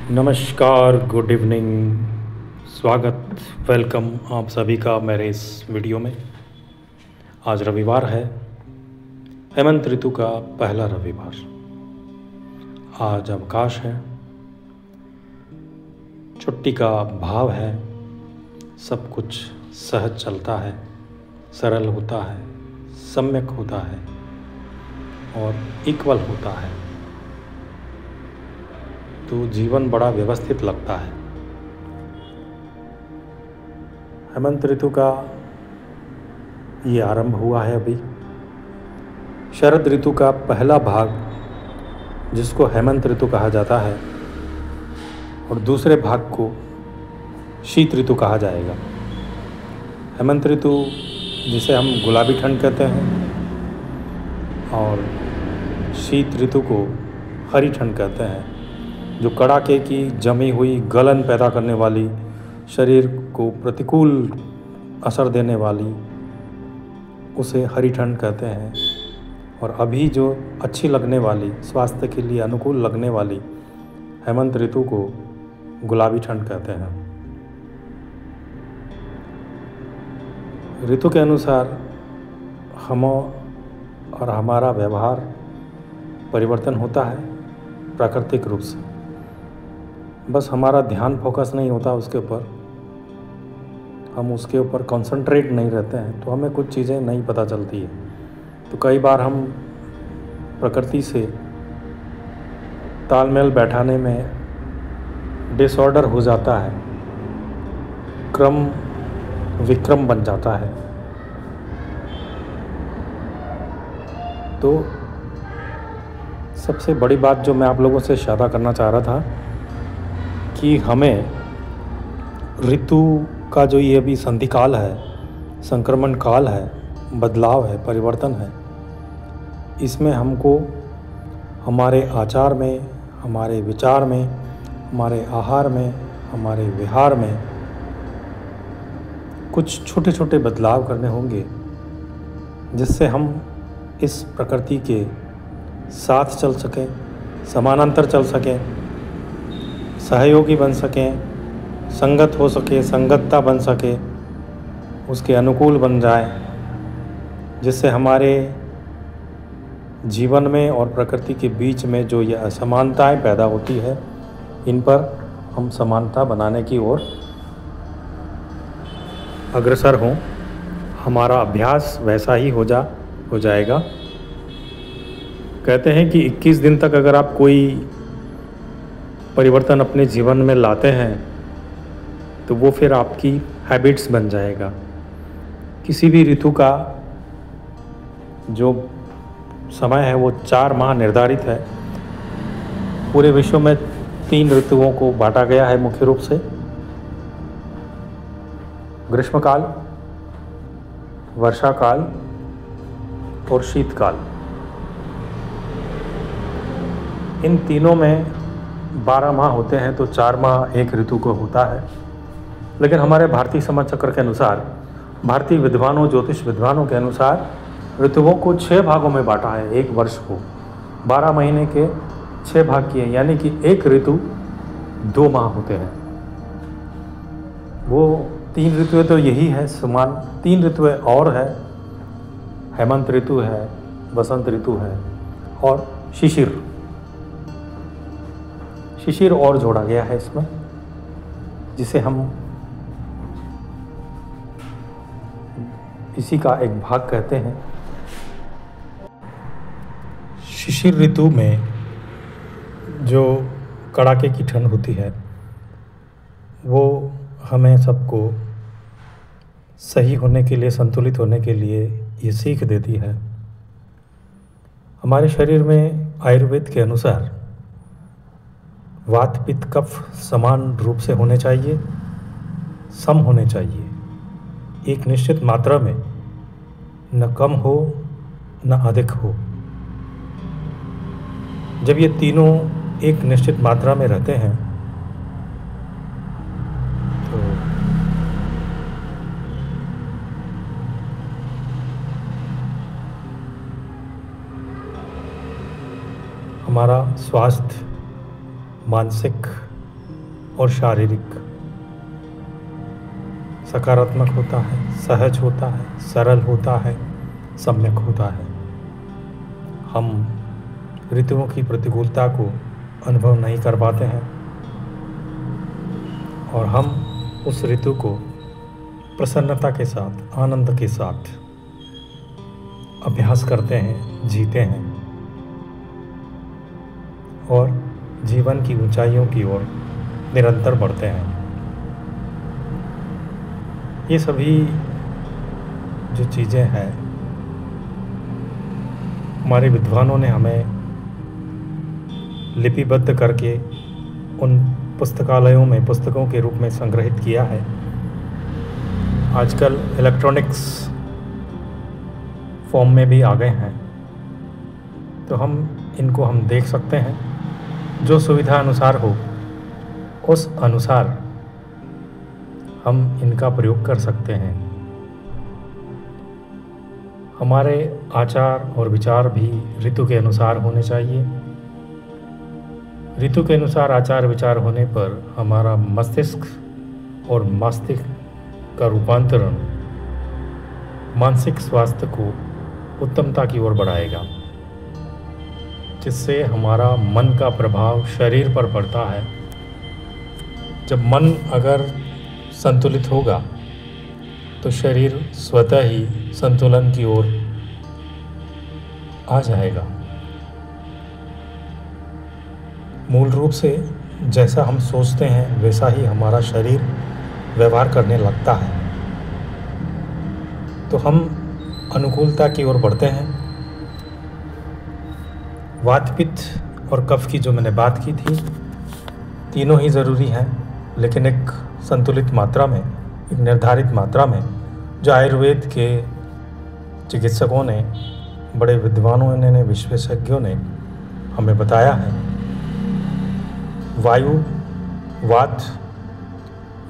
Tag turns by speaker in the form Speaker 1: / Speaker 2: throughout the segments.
Speaker 1: नमस्कार, good evening, स्वागत, welcome आप सभी का मेरे इस वीडियो में। आज रविवार है, हेमंत ऋतु का पहला रविवार। आज अवकाश है, छुट्टी का भाव है, सब कुछ सहज चलता है, सरल होता है, सम्यक होता है और इक्वल होता है, तो जीवन बड़ा व्यवस्थित लगता है। हेमंत ऋतु का ये आरंभ हुआ है अभी। शरद ऋतु का पहला भाग, जिसको हेमंत ऋतु कहा जाता है, और दूसरे भाग को शीत ऋतु कहा जाएगा। हेमंत ऋतु जिसे हम गुलाबी ठंड कहते हैं और शीत ऋतु को हरी ठंड कहते हैं, जो कड़ाके की जमी हुई गलन पैदा करने वाली, शरीर को प्रतिकूल असर देने वाली, उसे हरी ठंड कहते हैं। और अभी जो अच्छी लगने वाली, स्वास्थ्य के लिए अनुकूल लगने वाली हेमंत ऋतु को गुलाबी ठंड कहते हैं। ऋतु के अनुसार हम और हमारा व्यवहार परिवर्तन होता है प्राकृतिक रूप से। बस हमारा ध्यान फोकस नहीं होता उसके ऊपर, हम उसके ऊपर कंसंट्रेट नहीं रहते हैं, तो हमें कुछ चीज़ें नहीं पता चलती है। तो कई बार हम प्रकृति से तालमेल बैठाने में डिसऑर्डर हो जाता है, क्रम विक्रम बन जाता है। तो सबसे बड़ी बात जो मैं आप लोगों से इशारा करना चाह रहा था कि हमें ऋतु का जो ये अभी संधि काल है, संक्रमण काल है, बदलाव है, परिवर्तन है, इसमें हमको हमारे आचार में, हमारे विचार में, हमारे आहार में, हमारे विहार में कुछ छोटे छोटे बदलाव करने होंगे, जिससे हम इस प्रकृति के साथ चल सकें, समानांतर चल सकें, सहयोगी बन सकें, संगत हो सके, संगतता बन सके, उसके अनुकूल बन जाए, जिससे हमारे जीवन में और प्रकृति के बीच में जो ये असमानताएं पैदा होती है, इन पर हम समानता बनाने की ओर अग्रसर हों। हमारा अभ्यास वैसा ही हो जाएगा। कहते हैं कि 21 दिन तक अगर आप कोई परिवर्तन अपने जीवन में लाते हैं तो वो फिर आपकी हैबिट्स बन जाएगा। किसी भी ऋतु का जो समय है वो 4 माह निर्धारित है। पूरे विश्व में 3 ऋतुओं को बांटा गया है मुख्य रूप से: ग्रीष्मकाल, वर्षाकाल और शीतकाल। इन तीनों में 12 माह होते हैं, तो 4 माह एक ऋतु को होता है। लेकिन हमारे भारतीय समाज चक्र के अनुसार, भारतीय विद्वानों, ज्योतिष विद्वानों के अनुसार ऋतुओं को 6 भागों में बांटा है। एक वर्ष को 12 महीने के 6 भाग किए, यानी कि एक ऋतु 2 माह होते हैं। वो 3 ऋतुएं तो यही है समान। 3 ऋतुएं और है, हेमंत ऋतु है, बसंत ऋतु है और शिशिर और जोड़ा गया है इसमें, जिसे हम इसी का एक भाग कहते हैं। शिशिर ऋतु में जो कड़ाके की ठंड होती है, वो हमें सबको सही होने के लिए, संतुलित होने के लिए ये सीख देती है। हमारे शरीर में आयुर्वेद के अनुसार वात पित्त कफ समान रूप से होने चाहिए, सम होने चाहिए, एक निश्चित मात्रा में, न कम हो न अधिक हो। जब ये तीनों एक निश्चित मात्रा में रहते हैं तो हमारा स्वास्थ्य, मानसिक और शारीरिक। सकारात्मक होता है, सहज होता है, सरल होता है, सम्यक होता है। हम ऋतुओं की प्रतिकूलता को अनुभव नहीं कर पाते हैं और हम उस ऋतु को प्रसन्नता के साथ, आनंद के साथ अभ्यास करते हैं, जीते हैं और जीवन की ऊंचाइयों की ओर निरंतर बढ़ते हैं। ये सभी जो चीज़ें हैं, हमारे विद्वानों ने हमें लिपिबद्ध करके उन पुस्तकालयों में पुस्तकों के रूप में संग्रहित किया है। आजकल इलेक्ट्रॉनिक्स फॉर्म में भी आ गए हैं, तो इनको हम देख सकते हैं। जो सुविधा अनुसार हो उस अनुसार हम इनका प्रयोग कर सकते हैं। हमारे आचार और विचार भी ऋतु के अनुसार होने चाहिए। ऋतु के अनुसार आचार विचार होने पर हमारा मस्तिष्क और मस्तिष्क का रूपांतरण मानसिक स्वास्थ्य को उत्तमता की ओर बढ़ाएगा, जिससे हमारा मन का प्रभाव शरीर पर पड़ता है। जब मन अगर संतुलित होगा तो शरीर स्वतः ही संतुलन की ओर आ जाएगा। मूल रूप से जैसा हम सोचते हैं वैसा ही हमारा शरीर व्यवहार करने लगता है, तो हम अनुकूलता की ओर बढ़ते हैं। वात, पित्त और कफ की जो मैंने बात की थी, तीनों ही ज़रूरी हैं, लेकिन एक संतुलित मात्रा में, एक निर्धारित मात्रा में, जो आयुर्वेद के चिकित्सकों ने, बड़े विद्वानों ने, विशेषज्ञों ने हमें बताया है। वायु, वात,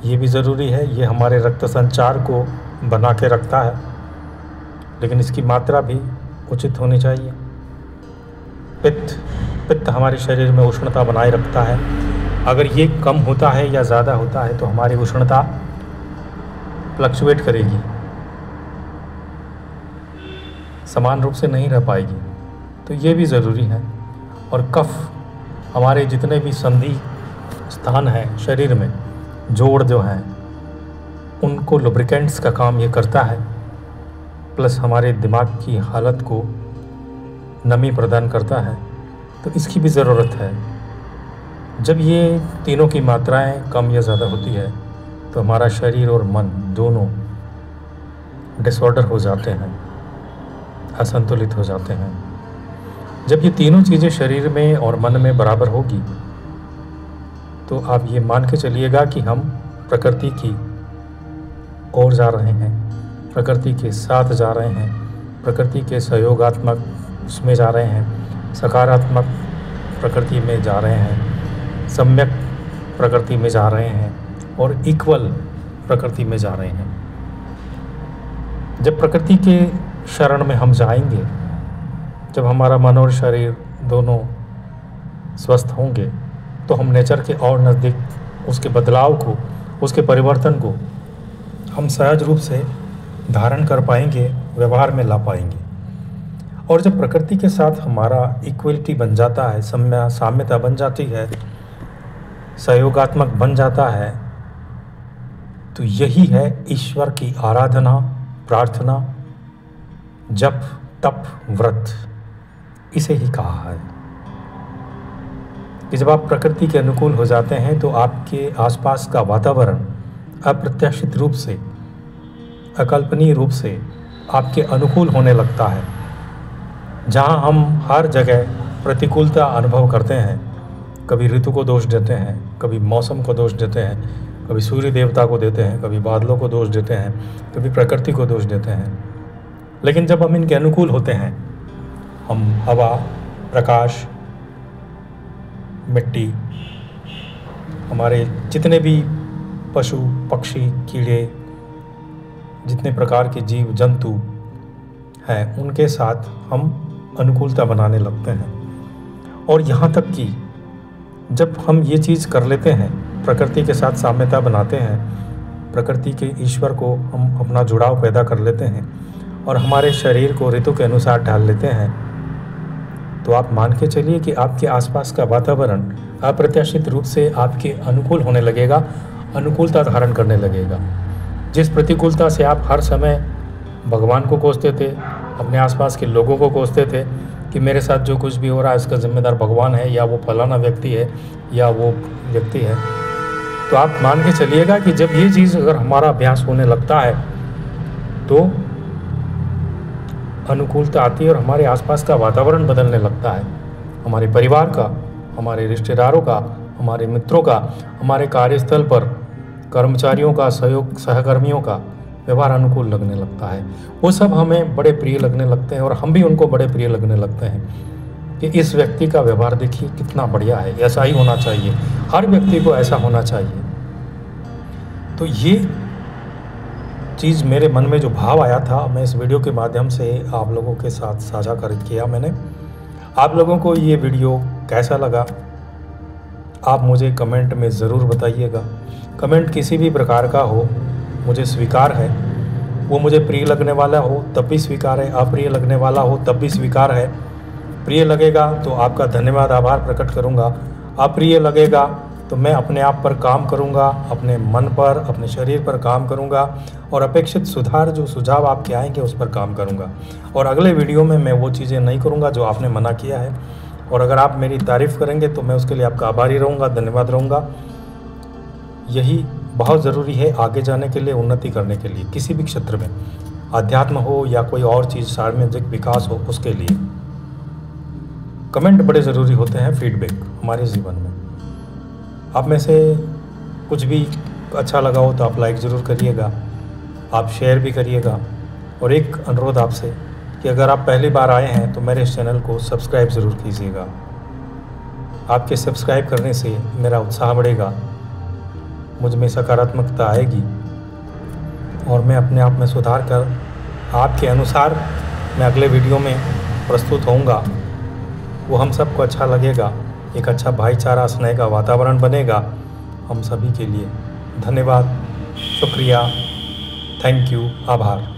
Speaker 1: ये भी ज़रूरी है। ये हमारे रक्त संचार को बना के रखता है, लेकिन इसकी मात्रा भी उचित होनी चाहिए। पित्त हमारे शरीर में उष्णता बनाए रखता है। अगर ये कम होता है या ज़्यादा होता है तो हमारी उष्णता फ्लक्चुएट करेगी, समान रूप से नहीं रह पाएगी, तो ये भी ज़रूरी है। और कफ, हमारे जितने भी संधि स्थान हैं शरीर में, जोड़ जो हैं, उनको लुब्रिकेंट्स का काम ये करता है, प्लस हमारे दिमाग की हालत को नमी प्रदान करता है, तो इसकी भी ज़रूरत है। जब ये तीनों की मात्राएं कम या ज़्यादा होती है तो हमारा शरीर और मन दोनों डिसऑर्डर हो जाते हैं, असंतुलित हो जाते हैं। जब ये तीनों चीज़ें शरीर में और मन में बराबर होगी तो आप ये मान के चलिएगा कि हम प्रकृति की ओर जा रहे हैं, प्रकृति के साथ जा रहे हैं, प्रकृति के सहयोगात्मक उसमें जा रहे हैं, सकारात्मक प्रकृति में जा रहे हैं, सम्यक प्रकृति में जा रहे हैं और इक्वल प्रकृति में जा रहे हैं। जब प्रकृति के शरण में हम जाएंगे, जब हमारा मन और शरीर दोनों स्वस्थ होंगे, तो हम नेचर के और नज़दीक उसके बदलाव को, उसके परिवर्तन को हम सहज रूप से धारण कर पाएंगे, व्यवहार में ला पाएंगे। और जब प्रकृति के साथ हमारा इक्वलिटी बन जाता है, साम्यता बन जाती है, सहयोगात्मक बन जाता है, तो यही है ईश्वर की आराधना, प्रार्थना, जप, तप, व्रत, इसे ही कहा है कि जब आप प्रकृति के अनुकूल हो जाते हैं तो आपके आसपास का वातावरण अप्रत्याशित रूप से, अकल्पनीय रूप से आपके अनुकूल होने लगता है। जहाँ हम हर जगह प्रतिकूलता अनुभव करते हैं, कभी ऋतु को दोष देते हैं, कभी मौसम को दोष देते हैं, कभी सूर्य देवता को देते हैं, कभी बादलों को दोष देते हैं, कभी प्रकृति को दोष देते हैं। लेकिन जब हम इनके अनुकूल होते हैं, हम हवा, प्रकाश, मिट्टी, हमारे जितने भी पशु, पक्षी, कीड़े, जितने प्रकार के जीव जंतु हैं, उनके साथ हम अनुकूलता बनाने लगते हैं। और यहाँ तक कि जब हम ये चीज़ कर लेते हैं प्रकृति के साथ साम्यता बनाते हैं, प्रकृति के ईश्वर को हम अपना जुड़ाव पैदा कर लेते हैं और हमारे शरीर को ऋतु के अनुसार ढाल लेते हैं, तो आप मान के चलिए कि आपके आसपास का वातावरण अप्रत्याशित रूप से आपके अनुकूल होने लगेगा, अनुकूलता धारण करने लगेगा। जिस प्रतिकूलता से आप हर समय भगवान को कोसते थे, अपने आसपास के लोगों को कोसते थे कि मेरे साथ जो कुछ भी हो रहा है इसका जिम्मेदार भगवान है, या वो फलाना व्यक्ति है, या वो व्यक्ति है, तो आप मान के चलिएगा कि जब ये चीज़ अगर हमारा अभ्यास होने लगता है तो अनुकूलता आती है और हमारे आसपास का वातावरण बदलने लगता है। हमारे परिवार का, हमारे रिश्तेदारों का, हमारे मित्रों का, हमारे कार्यस्थल पर कर्मचारियों का, सहकर्मियों का व्यवहार अनुकूल लगने लगता है। वो सब हमें बड़े प्रिय लगने लगते हैं और हम भी उनको बड़े प्रिय लगने लगते हैं कि इस व्यक्ति का व्यवहार देखिए कितना बढ़िया है, ऐसा ही होना चाहिए, हर व्यक्ति को ऐसा होना चाहिए। तो ये चीज़ मेरे मन में जो भाव आया था, मैं इस वीडियो के माध्यम से आप लोगों के साथ साझा किया मैंने। आप लोगों को ये वीडियो कैसा लगा आप मुझे कमेंट में ज़रूर बताइएगा। कमेंट किसी भी प्रकार का हो मुझे स्वीकार है, वो मुझे प्रिय लगने वाला हो तब भी स्वीकार है, अप्रिय लगने वाला हो तब भी स्वीकार है। प्रिय लगेगा तो आपका धन्यवाद, आभार प्रकट करूँगा, अप्रिय लगेगा तो मैं अपने आप पर काम करूँगा, अपने मन पर, अपने शरीर पर काम करूँगा और अपेक्षित सुधार जो सुझाव आपके आएंगे उस पर काम करूँगा। और अगले वीडियो में मैं वो चीज़ें नहीं करूँगा जो आपने मना किया है। और अगर आप मेरी तारीफ़ करेंगे तो मैं उसके लिए आपका आभारी रहूँगा, धन्यवाद रहूँगा। यही बहुत ज़रूरी है आगे जाने के लिए, उन्नति करने के लिए, किसी भी क्षेत्र में, अध्यात्म हो या कोई और चीज़, सामाजिक विकास हो, उसके लिए कमेंट बड़े ज़रूरी होते हैं, फीडबैक हमारे जीवन में। आप में से कुछ भी अच्छा लगा हो तो आप लाइक ज़रूर करिएगा, आप शेयर भी करिएगा। और एक अनुरोध आपसे कि अगर आप पहली बार आए हैं तो मेरे इस चैनल को सब्सक्राइब ज़रूर कीजिएगा। आपके सब्सक्राइब करने से मेरा उत्साह बढ़ेगा, मुझ में सकारात्मकता आएगी और मैं अपने आप में सुधार कर आपके अनुसार मैं अगले वीडियो में प्रस्तुत होऊंगा। वो हम सबको अच्छा लगेगा, एक अच्छा भाईचारा, स्नेह का वातावरण बनेगा हम सभी के लिए। धन्यवाद, शुक्रिया, थैंक यू, आभार।